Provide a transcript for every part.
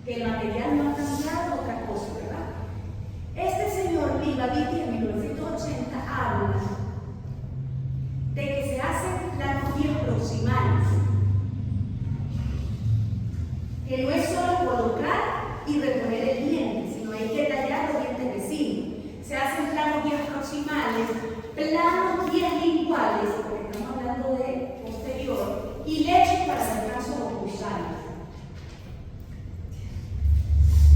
El material no ha cambiado, otra cosa, ¿verdad? Este señor Lilaviti en 1980 habla de que se hacen planos bien proximales, que no es solo colocar y reponer el diente, sino hay que tallar los dientes vecinos. Se hacen planos bien proximales, planos bien linguales, porque estamos hablando de posterior, y leche para descansos oclusales.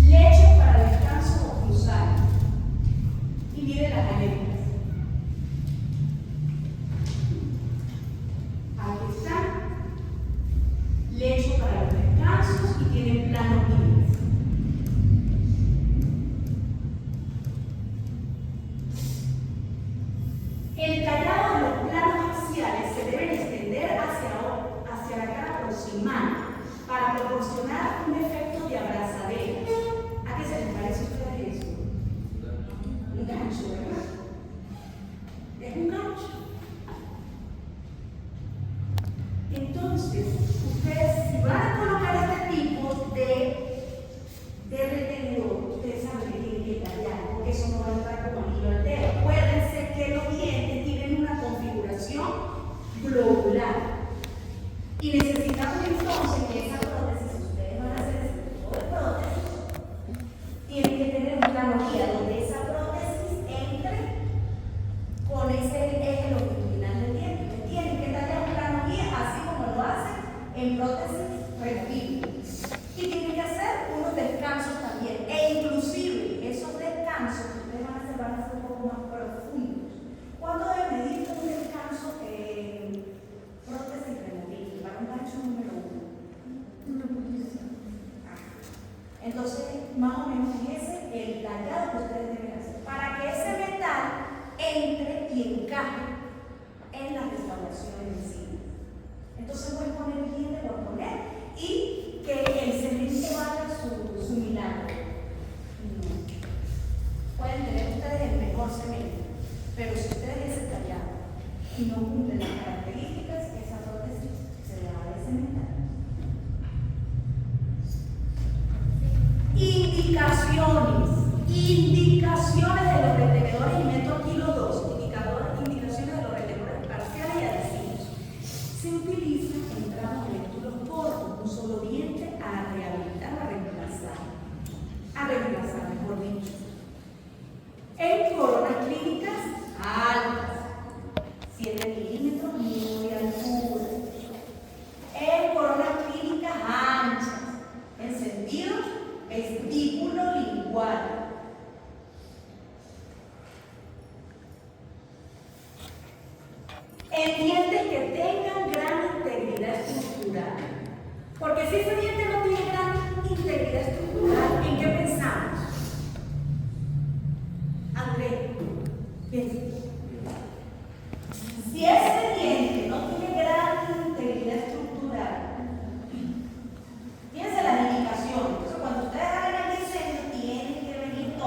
Leche para descansos oclusales. Y miren las aletas. Aquí están. Leche para los descansos y tienen planos libres. El tallado de los planos axiales se deben extender hacia la cara proximal para proporcionar un efecto de abrazadera. ¿A qué se les parece a ustedes eso? Un gancho, ¿verdad? Es un gancho. Entonces, ustedes si van a colocar este tipo de retenedor, ustedes saben que tienen que tallar, porque eso no va a entrar como anillo al dedo. Acuérdense que los dientes tienen una configuración globular. Y necesitamos entonces que esa prótesis, ustedes van a hacer ese tipo de prótesis, tienen que tener un plano guía donde esa prótesis entre con ese eje longitudinal del diente. Tienen que tallar un plano guía así como lo hacen en prótesis removibles. Y tienen que hacer unos descansos también. E inclusive esos descansos que ustedes van a hacer un poco más profundos. ¿Cuánto debe medir un descanso en prótesis removible? Para un gancho número 1. Entonces, más o menos ese es el tallado que ustedes deben hacer. Para que ese metal entre y encaje en las restauraciones encima. Entonces voy a poner el diente, voy a poner y que el cemento haga su milagro. Pueden tener ustedes el mejor cemento, pero si ustedes ese tallado y no cumplen las características, esa prótesis se deja de cementar. Indicaciones de los retenedores, y meto aquí los dos, indicaciones de los retenedores parciales y adhesivos. Se utiliza en tramos de lecturos cortos, un solo diente a rehabilitar, a reemplazar, mejor dicho. En coronas clínicas altas, 7 milímetros, muy altura. En coronas clínicas anchas, en sentido vestíbulo lingual. En dientes que tengan gran integridad estructural. Porque si ese diente no tiene gran integridad estructural, ¿en qué pensamos? Andrés, piensa. Si ese diente no tiene gran integridad estructural, fíjense las indicaciones. Entonces, cuando ustedes hagan el diseño, tienen que venir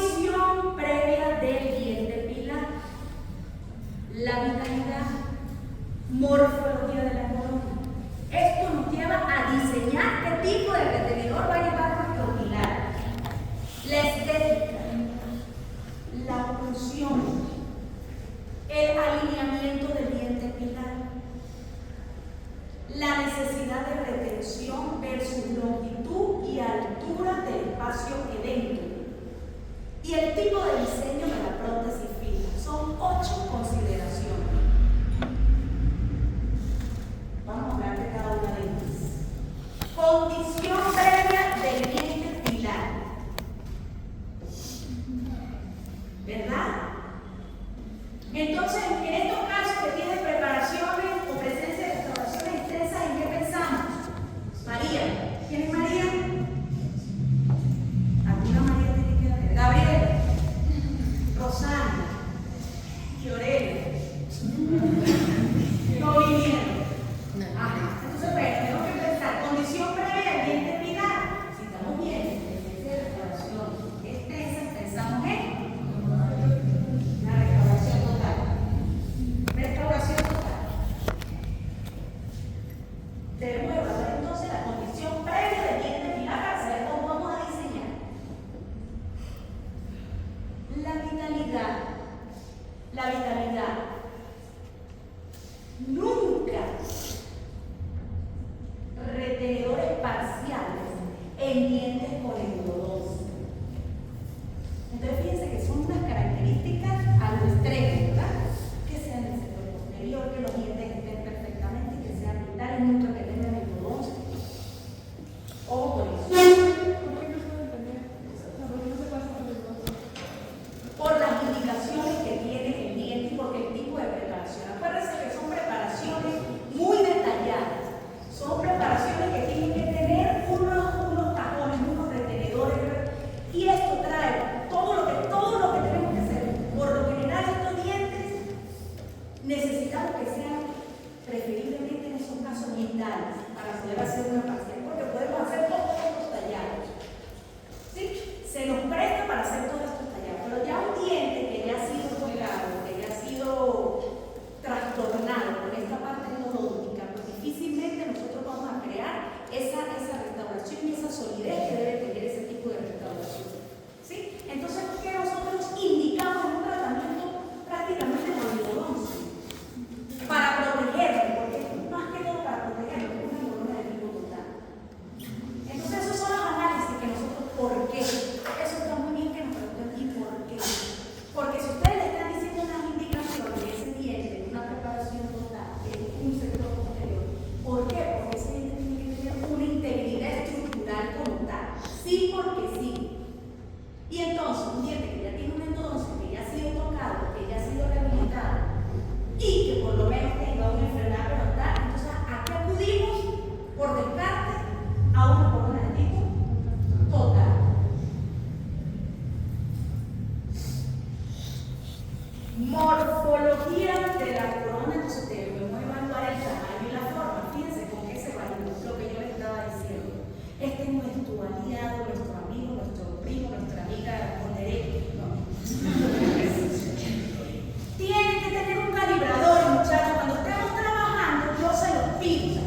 Condición previa del diente pilar. La vitalidad, morfología de la corona. Esto nos lleva a diseñar qué tipo de retenedor va a llevar nuestro pilar. La estética, la oclusión, el alineamiento del diente pilar, la necesidad de retención versus longitud y altura del espacio edéntico y el tipo de diseño de la prótesis fija. Son 8 consideraciones. Vamos a hablar de cada una de ellas. Condición previa del diente pilar, ¿verdad? Entonces, en estos casos que tienen preparaciones o presencia de restauraciones extensas, ¿en qué pensamos? María. ¿Quién es María? ¿Alguna María tiene que haber? Gabriela, Rosana, Fiorella. No vinieron. Entonces, bueno, tenemos que pensar, condición previa del diente pilar. Si estamos bien, en presencia de restauración extensa, pensamos en una restauración total. Restauración total. Debemos evaluar entonces la condición previa del diente pilar para saber cómo vamos a diseñar. La vitalidad. La vitalidad. Nunca retenedores parciales en dientes con endodoncia. Entonces fíjense que son unas características a lo extremo, ¿verdad? Que sean el sector posterior, que los dientes estén perfectamente, que sean vitales, nunca que tengan endodoncia. Ojo con eso. Por las indicaciones que tiene el diente y porque el tipo de preparación. Acuérdense que son preparaciones muy detalladas. Son preparaciones que tienen que tener unos tapones, unos retenedores. Y esto trae todo lo que tenemos que hacer. Por lo general, estos dientes necesitamos que sean preferiblemente en esos casos vitales para poder hacer una parcial, porque podemos hacer todos estos tallados. ¿Sí? Se nos presta para hacer todos estos tallados, pero ya un diente que ya ha sido tocado, que ya ha sido trastornado con esta parte endodóntica, pues difícilmente nosotros vamos a crear esa restauración y esa solidez que debe tener ese tipo de restauración. ¿Sí? Entonces, ¿qué nosotros indicamos en un tratamiento prácticamente con endodoncia? Para protegerlo, porque más que todo para protegerlo, es una corona de tipo total. Entonces, esos son los análisis que nosotros, ¿por qué? Eso está muy bien que nos pregunten, ¿y por qué? Porque si ustedes le están diciendo unas indicaciones de ese diente, una preparación total, de un sector posterior, ¿por qué? Porque ese diente tiene que tener una integridad estructural como tal. Sí, porque sí. Y entonces, un diente que ya tiene una endodoncia, que ya ha sido tocado, que ya ha sido rehabilitado, y que por lo menos tenga una enfermedad periodontal, entonces, ¿a qué acudimos? Por descarte, a una corona de tipo total. Morfología de la corona, entonces debemos evaluar el tamaño y la forma. Fíjense con qué se valida lo que yo les estaba diciendo. Este es nuestro aliado, nuestro amigo, nuestro primo, nuestra amiga con derecho. No. Tienen que tener un calibrador, muchachos. Cuando estemos trabajando, yo se los pido.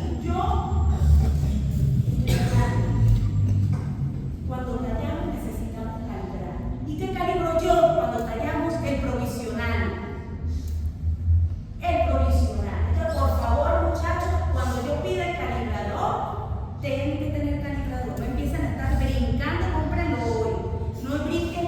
Cuando tallamos necesitamos calibrar. ¿Y qué calibro yo cuando tallamos el provisional? El provisional. Entonces, por favor, muchachos, cuando yo pida el calibrador, tienen que tener calibrador. No empiezan a estar brincando, cómprenlo hoy. No brinquen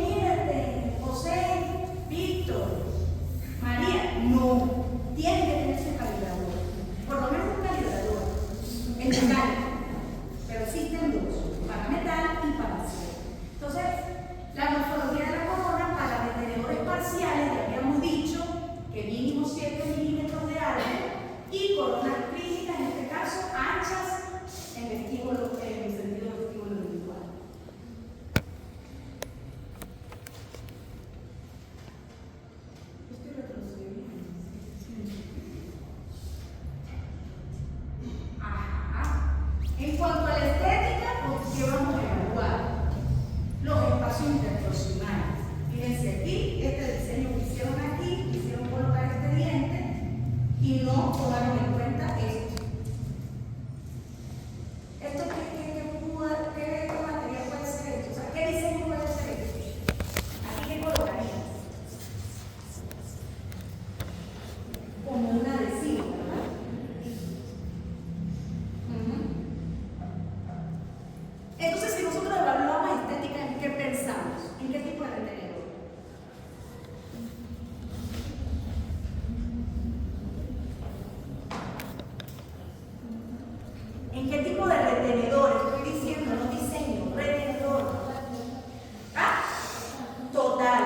total.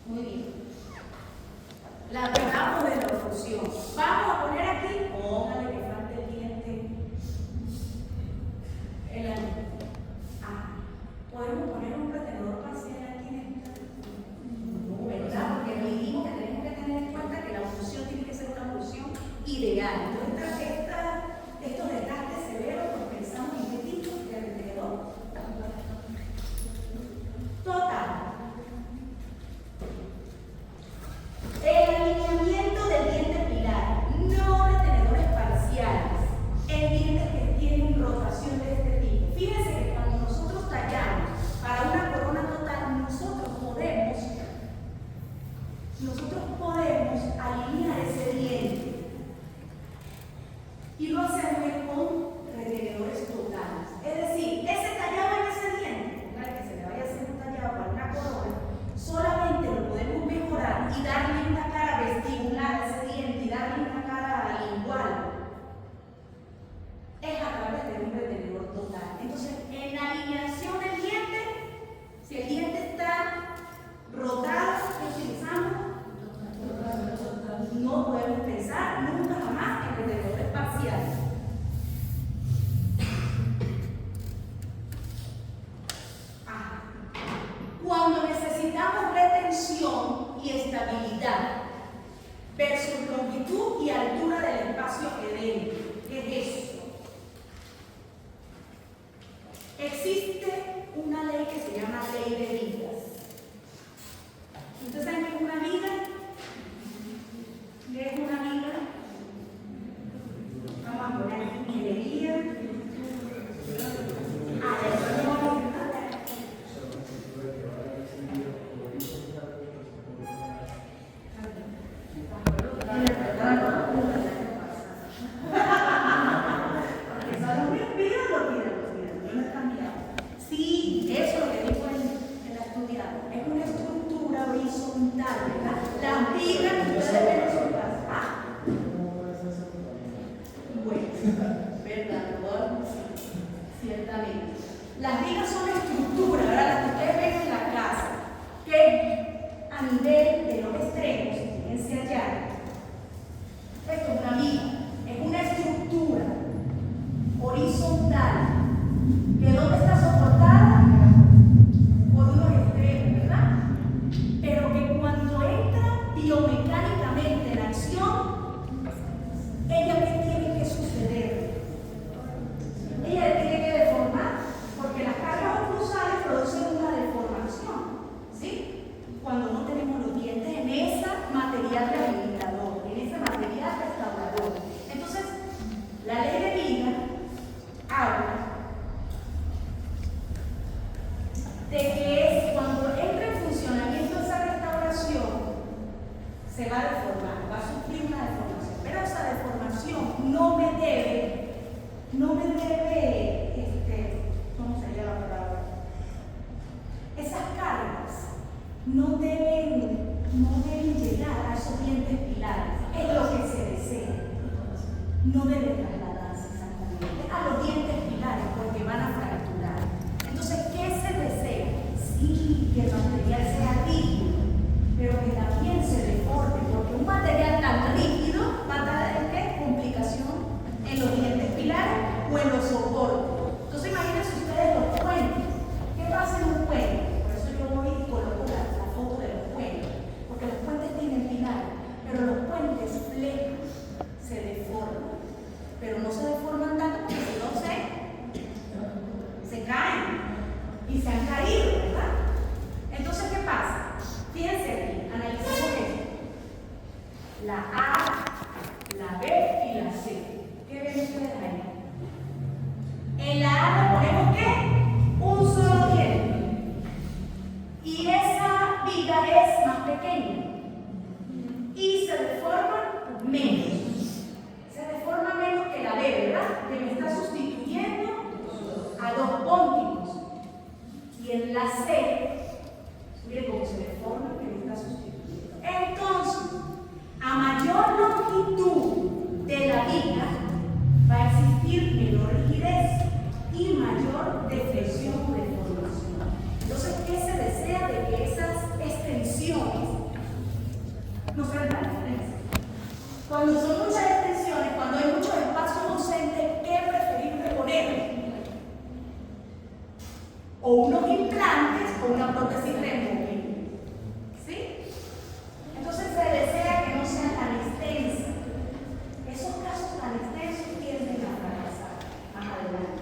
Muy bien. La hablamos de la oclusión. Vamos a poner aquí, póngale que falta el diente. El anillo. ¿Podemos poner un retenedor parcial aquí en esta? No, ¿verdad? Porque dijimos que tenemos que tener en cuenta que la oclusión tiene que ser una oclusión ideal. Entonces, estos desgastes severos los pensamos en qué tipo de retenedor. Total. El alineamiento del diente pilar, no retenedores parciales, en dientes que tienen rotación de este tipo. Fíjense que cuando nosotros tallamos para una corona total, nosotros podemos alinear ese diente y lo hacemos con retenedores totales. Es decir, ese tallado en ese diente, para que se le vaya a hacer un tallado para una corona, solamente lo podemos mejorar y darle una cara vestibular a ese diente y darle una cara lingual. Es a través de un retenedor total. Entonces, en la alineación del diente, si el diente está rotado, ¿qué utilizamos? No podemos pensar nunca jamás en retenedores parciales. Cuando necesitamos retención y estabilidad versus longitud y altura del espacio edénico, ¿qué es eso? Existe una ley que se llama ley de vigas. ¿Ustedes saben qué es una viga? ¿Qué es una viga? Vamos a poner ingeniería. Sí, eso es lo que dijo el estudiado. Es una estructura horizontal, ¿verdad? Las vigas que ustedes ven son bueno, ¿verdad? Ciertamente. Las vigas son estructuras, ¿verdad? Las que ustedes ven en la casa, que a nivel de los extremos, fíjense allá, esto es una viga, es una estructura horizontal que donde está soportada por unos extremos, ¿verdad? Pero que cuando entra biomecánicamente en acción, ella ¿qué tiene que suceder? Ella tiene que deformar, porque las cargas oclusales producen una deformación, ¿sí? Cuando no tenemos los dientes en ese material rehabilitador, en ese material restaurador. Entonces, la ley de Viga habla de que es cuando entra en funcionamiento esa restauración, se va a deformar, va a sufrir una deformación, pero esa deformación no me debe, ¿cómo sería la palabra? Esas cargas no deben llegar a esos dientes pilares, es lo que se desea, no debe trasladarse exactamente a los dientes pilares porque van a fracturar. Entonces, ¿qué se desea? Sí, que el material sea rígido, pero que también se deforme, porque un material tan rígido va a dar ¿qué? Complicación en los dientes pilares o en los soportes. Entonces, imagínense ustedes los puentes. ¿Qué pasa en un puente? Por eso yo voy y coloco la foto de los puentes, porque los puentes tienen pilares, pero los puentes flejos se deforman, pero no se deforman tanto porque si no se caen y se han caído, ¿verdad? Entonces, ¿qué pasa? Fíjense aquí, analicemos esto. La A, la B y la C. ¿Qué ven ustedes ahí? En la A le ponemos ¿qué? Un solo diente. Y esa viga es más pequeña. Y se deforma menos. Se deforma menos que la B, ¿verdad? Que me está sustituyendo a dos pónticos. Y en la C, miren cómo se deforma que me está sustituyendo. Entonces, a mayor longitud de la viga, va a existir menor rigidez y mayor deflexión o deformación. Entonces, ¿qué se desea? De No saben la diferencia. Cuando son muchas extensiones, cuando hay mucho espacio docente, ¿qué preferible poner? O unos implantes o una prótesis removible. ¿Sí? Entonces se desea que no sea tan extensa. Esos casos tan extensos tienden a fracasar más adelante.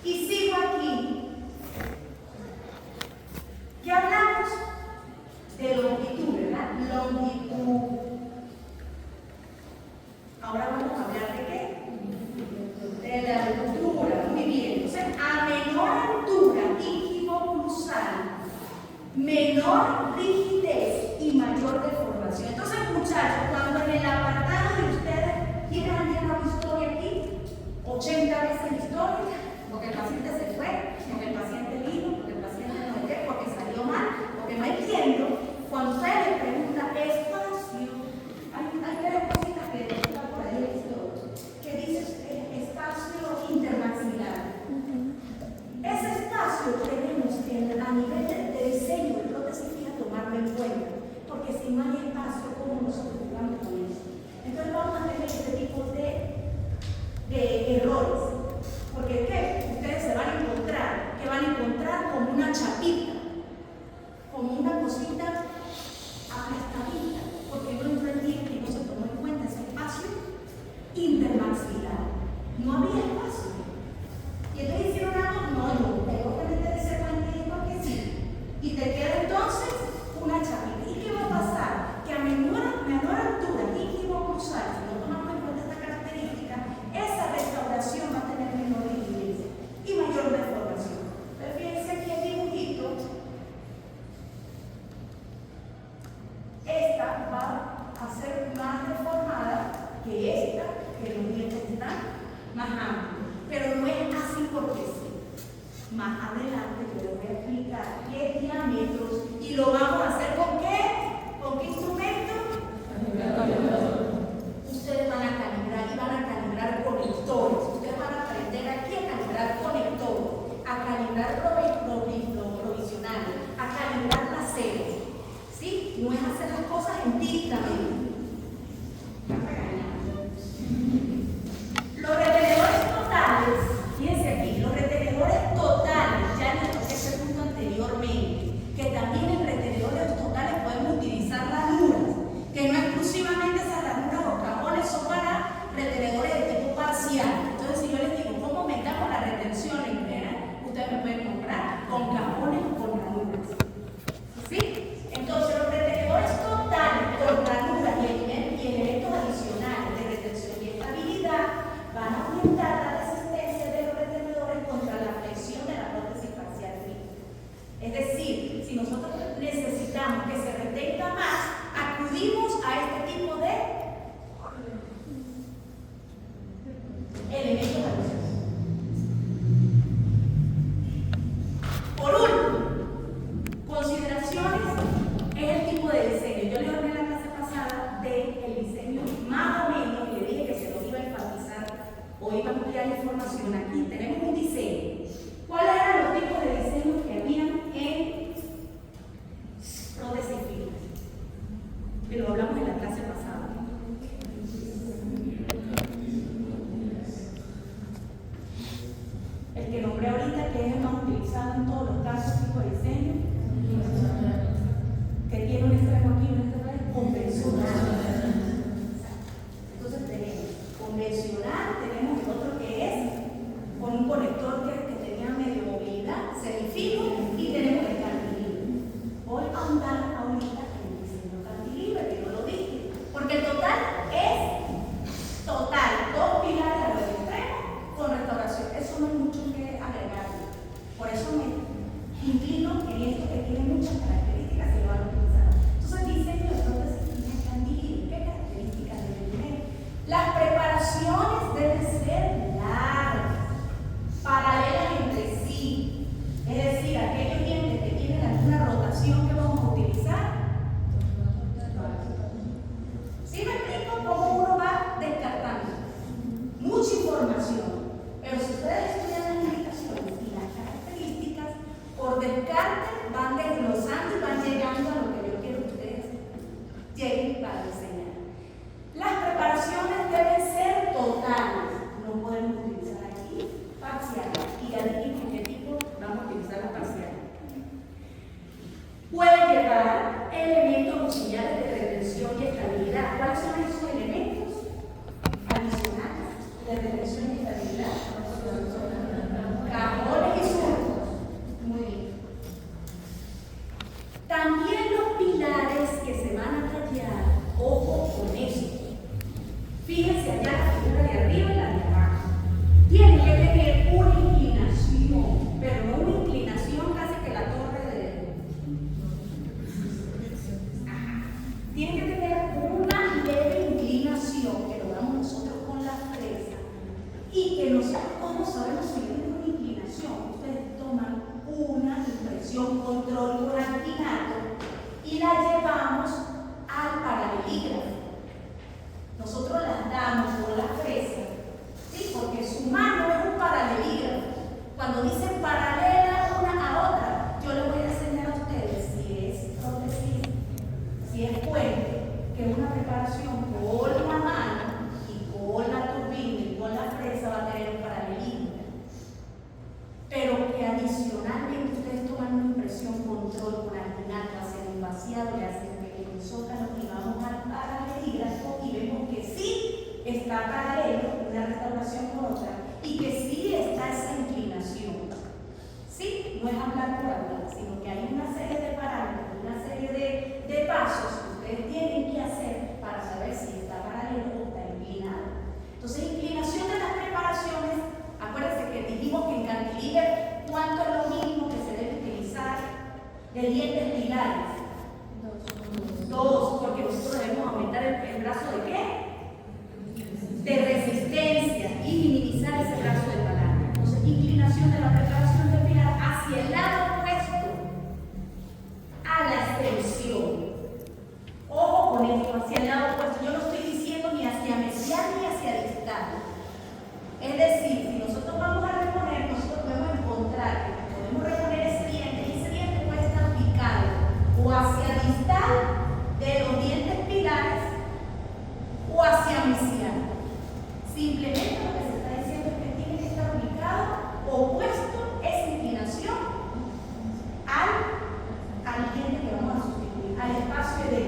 Y sigo aquí. Ya hablamos de longitud, ¿verdad? Longitud. Ahora vamos a hablar de qué? De la altura. Muy bien. Entonces, a menor altura íquivo-cruzal, menor rigidez y mayor deformación. Entonces, muchachos, cuando en el apartado de ustedes tienen alguna historia aquí, 80 veces la historia, porque el paciente se fue, porque el paciente vino, porque el paciente no sé qué, porque salió mal, porque no entiendo, cuando usted le pregunta espacio, hay tres cositas que está por ahí, que dice espacio intermaxilar. Ese espacio tenemos que a nivel de diseño de prótesis fija tomarlo en cuenta, porque si no hay espacio, ¿cómo nosotros jugamos con eso? Entonces vamos a tener este tipo de errores, porque ¿qué? Ustedes se van a encontrar, que van a encontrar como una chapita, como una cosita aplastadita, porque no entendían que no se tomó en cuenta ese espacio intermaxilar. No había espacio. Y entonces hicieron algo, no, tengo que meter ese pantalón porque sí. Y te queda entonces una chapita. ¿Y qué va a pasar? Que a menor altura, íquivo-cruzal, si no tomamos en cuenta esta característica, esa restauración va a tener menor rigidez y mayor deformación. Pero fíjense aquí el dibujito. Esta va a ser más deformada que esta, que los dientes están más amplios. Pero no es así porque sí. Más adelante yo les voy a explicar qué diámetros y lo vamos a hacer con qué. ¿Con qué instrumento? Ustedes van a calibrar y van a calibrar conectores. Ustedes van a aprender aquí a calibrar conectores, a calibrar provisionales, a calibrar láseres. ¿Sí? No es hacer las cosas empíricamente. Los retenedores totales, fíjense aquí, los retenedores totales, ya les toqué ese punto anteriormente, que también en retenedores totales podemos utilizar ranuras, que no exclusivamente esas ranuras o cajones son para retenedores de tipo parcial. Entonces, si yo les digo, ¿cómo aumentamos la retención en general? Ustedes me pueden comprar con cajones o con ranuras. ¿Sí? Entonces, los retenedores totales con ranuras y elementos adicionales de retención y estabilidad van a aumentar la resistencia de los retenedores contra la flexión de la prótesis parcial fija. Es decir, si nosotros necesitamos que se retenga más, acudimos a este tipo de elementos adicionales. Por último, consideraciones es el tipo de diseño. Yo le hablé en la clase pasada del diseño más o menos y le dije que se lo iba a enfatizar o iba a ampliar la información. Aquí tenemos un diseño. ¿Cuáles eran los tipos de diseños que habían en prótesis fijas? Que lo hablamos en la clase pasada. El que nombré ahorita, que es el más utilizado en todos los casos, tipo de diseño, que tiene un extremo aquí y un extremo aquí, convencional. Entonces tenemos convencional, tenemos el otro que es con un conector que tenía medio movilidad, semifijo, y tenemos el cantilever. Voy a andar ahorita en el diseño cantilever, que no lo dije, porque el total es total, 2 pilares a los extremos con restauración. Eso no hay mucho que agregar. Por eso me inclino en esto que tiene muchas características y lo van a utilizar. Entonces, diseño de prótesis fijas cantilever, ¿qué características deben tener? Las preparaciones deben ser largas, paralelas entre sí. Es decir, aquellos dientes que tienen alguna rotación que vamos a utilizar. ¿Sí me explico cómo uno va descartando? Mucha información. Pero si ustedes estudian las limitaciones y las características, por descarte van desglosando y van llegando a lo que yo quiero que ustedes de dientes pilares. Dos, porque nosotros debemos aumentar el brazo de qué? De resistencia y minimizar ese brazo de palanca. Entonces, inclinación de la preparación del pilar hacia el lado opuesto a la extensión. Ojo con esto, hacia el lado opuesto. Yo no estoy diciendo ni hacia mesial ni hacia distal. Es decir, si nosotros vamos a reponer, nosotros podemos encontrar que podemos reponer ese diente y ese diente puede estar picado o hacia distal de los dientes pilares o hacia mesial. Simplemente lo que se está diciendo es que tiene que estar ubicado opuesto esa inclinación al diente que vamos a sustituir, al espacio de.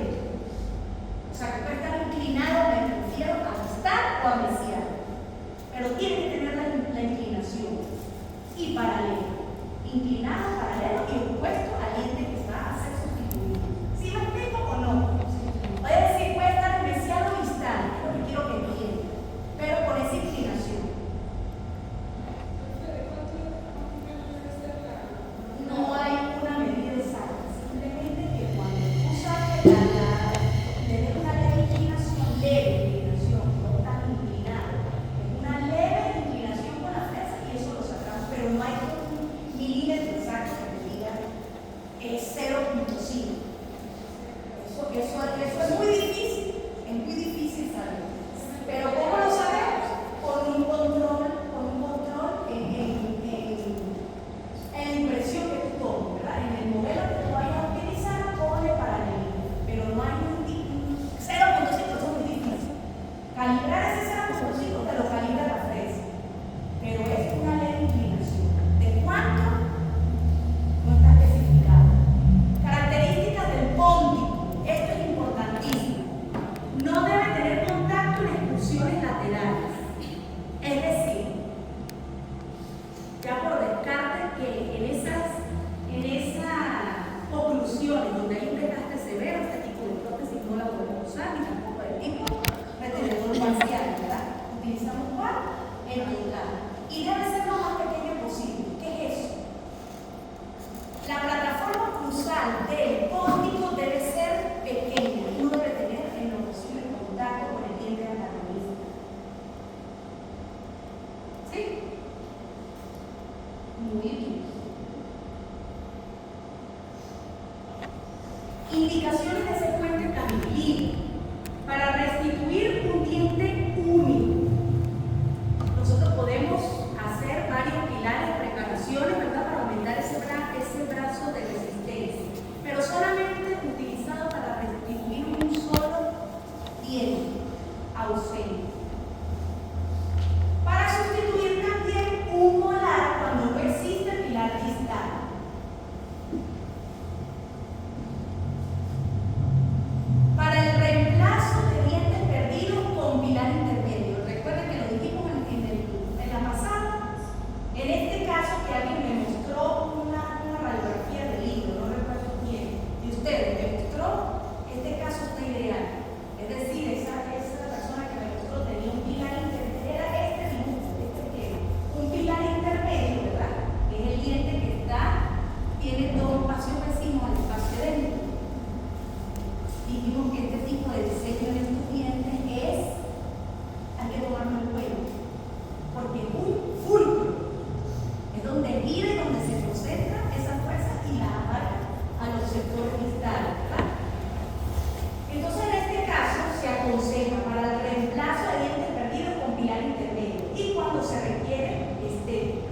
O sea, que puede estar inclinado, me refiero a distal o a mesial, pero tiene que tener la inclinación y paralelo, inclinado, paralelo y opuesto al diente que va a ser sustituido. ¿Sí me explico o no? Voy a decir, puede estar mesial o distal, es lo que quiero que entiendan, pero con esa inclinación. No hay una medida exacta, simplemente que cuando tú sabes tener una leve inclinación, no tan inclinado, es una leve inclinación con la fresa y eso lo sacamos, pero no hay un milímetro exacto que te diga es 0.5. Eso es muy difícil saber. Pero ¿cómo lo sabemos? Con un control en la impresión que tú tomes, ¿verdad? En el modelo que tú vayas a utilizar, pone paralelo. Pero no hay un 0.5, eso es muy difícil. Calibrar ese 0.5 te lo calibra la fresa. Pero es una leve inclinación. ¿De cuánto? No está especificado. Características del póntico. Esto es importantísimo. No debe tener contacto en excursiones laterales. Es decir, ya por descarte que en esas oclusiones donde hay un desgaste severo, este tipo de prótesis no la podemos usar, ni tampoco de tipo retenedor parcial, ¿verdad? Utilizamos cuál? El total. Y debe ser lo más pequeño posible. ¿Qué es eso? La plataforma cruzal del póntico debe ser pequeña y no debe tener en lo posible contacto con el diente antagonista. ¿Sí? Muy bien. Indicaciones de secuente candilido para restituir un diente único. Nosotros podemos hacer varios pilares, preparaciones, ¿verdad? Para aumentar ese brazo de resistencia, pero solamente utilizado para restituir un solo diente ausente. Para sustituir también un molar cuando no existe pilar distal. Para el reemplazo de dientes perdidos con pilar intermedio. Recuerden que lo dijimos en la pasada. En este caso que alguien me mostró una radiografía del libro, no recuerdo quién, y ustedes me mostró, este caso está ideal. Es decir, esa persona que me mostró tenía un pilar intermedio, era este dibujo, un pilar intermedio, ¿verdad? Que es el diente que tiene dos espacios vecinos al espacio dentro. Dijimos que este tipo de diseño en estos dientes hay que tomarlo en cuenta, porque es un fulcro, es donde mide, donde se concentra esa fuerza y la abarca a los sectores distales, ¿verdad? Entonces, en este caso, se aconseja para el reemplazo de dientes perdidos con pilar intermedio y cuando se requiere estética.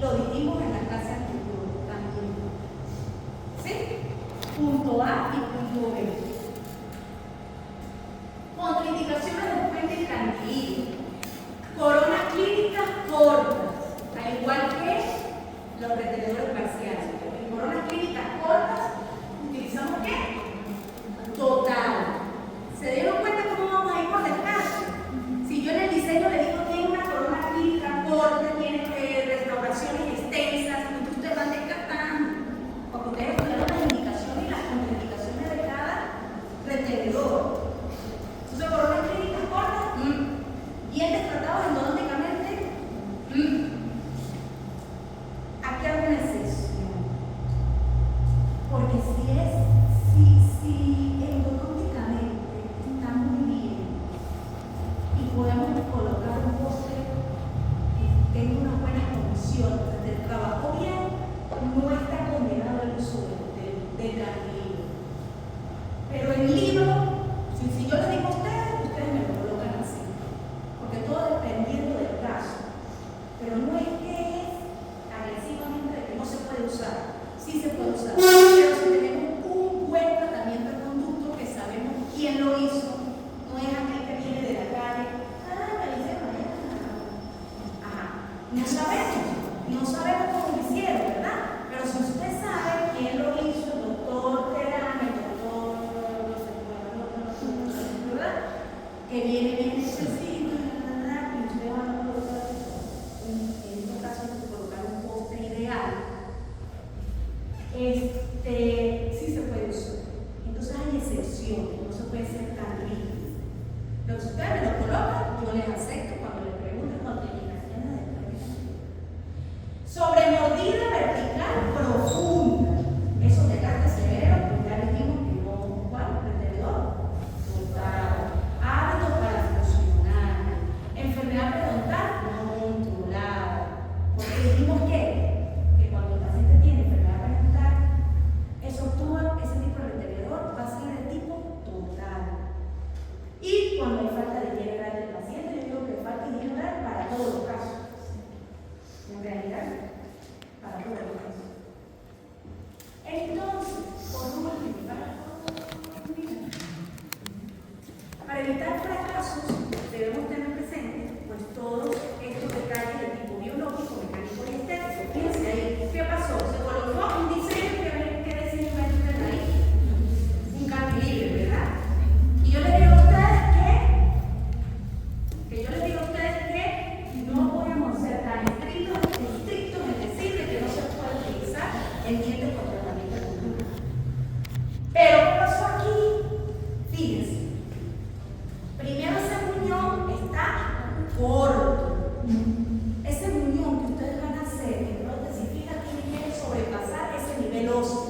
Lo dijimos en la clase anterior también. ¿Sí? Punto A y punto B. Contraindicaciones del puente cantilillo. Coronas clínicas cortas, al igual que los retenedores parciales. En coronas clínicas cortas, ¿utilizamos qué? Total. ¿Se dieron cuenta cómo vamos a ir por descarte? Si yo en el diseño le digo tiene una corona clínica corta, tiene restauraciones extensas, entonces ustedes van descartando, porque ustedes estudiaron las indicaciones y las contraindicaciones de cada retenedor. Entonces, coronas clínicas cortas, Porque si endodónticamente está muy bien y podemos colocar un poste que tenga unas buenas condiciones, del trabajo bien, no está condenado el uso del cantilevio. Pero el libro, si yo les digo a ustedes me lo colocan así, porque todo dependiendo del caso. Pero no es que es agresivamente de que no se puede usar, sí se puede usar, pero si tenemos un buen tratamiento de conducto que sabemos quién lo hizo, no es aquel que viene de la calle, me hicieron allá. No sabemos cómo lo hicieron, ¿verdad? Pero si usted sabe quién lo hizo, el doctor Terán, el doctor, ¿verdad? Que viene bien excesivo, ¿verdad? Y usted va a colocar, en estos casos, colocar un poste ideal, sí se puede usar. Entonces hay excepciones, no se puede ser tan rígido. Pero si ustedes me lo colocan, yo les acepto cuando les pregunten cuando lleguen a la de sobre mordida vertical profunda. Eso de desgaste severo, pues ya dijimos que no, ¿cuál? Pretendedor. Total. Hábitos para funcionar. Enfermedad periodontal no controlada. Porque dijimos que cuando el paciente tiene enfermedad periodontal, ese tipo de pretendedor va a ser de tipo total. Y cuando hay falta de higiene oral del paciente, yo digo que falta de higiene oral para todos los casos. En realidad, para todos los casos. Entonces, por último, para evitar fracasos, debemos tener presente pues todos estos detalles de tipo biológico, mecánico y estético. Fíjense ahí, ¿qué pasó? Se colocó un diseño que decía ahí, un cantilever, ¿verdad? Y yo les digo a ustedes que no podemos ser tan estrictos en decirle que no se puede utilizar el diente con tratamiento de conducto. Pero ¿qué pasó aquí? Fíjense. Primero ese muñón está corto. Ese muñón que ustedes van a hacer, en prótesis fija, tiene que sobrepasar ese nivel óseo.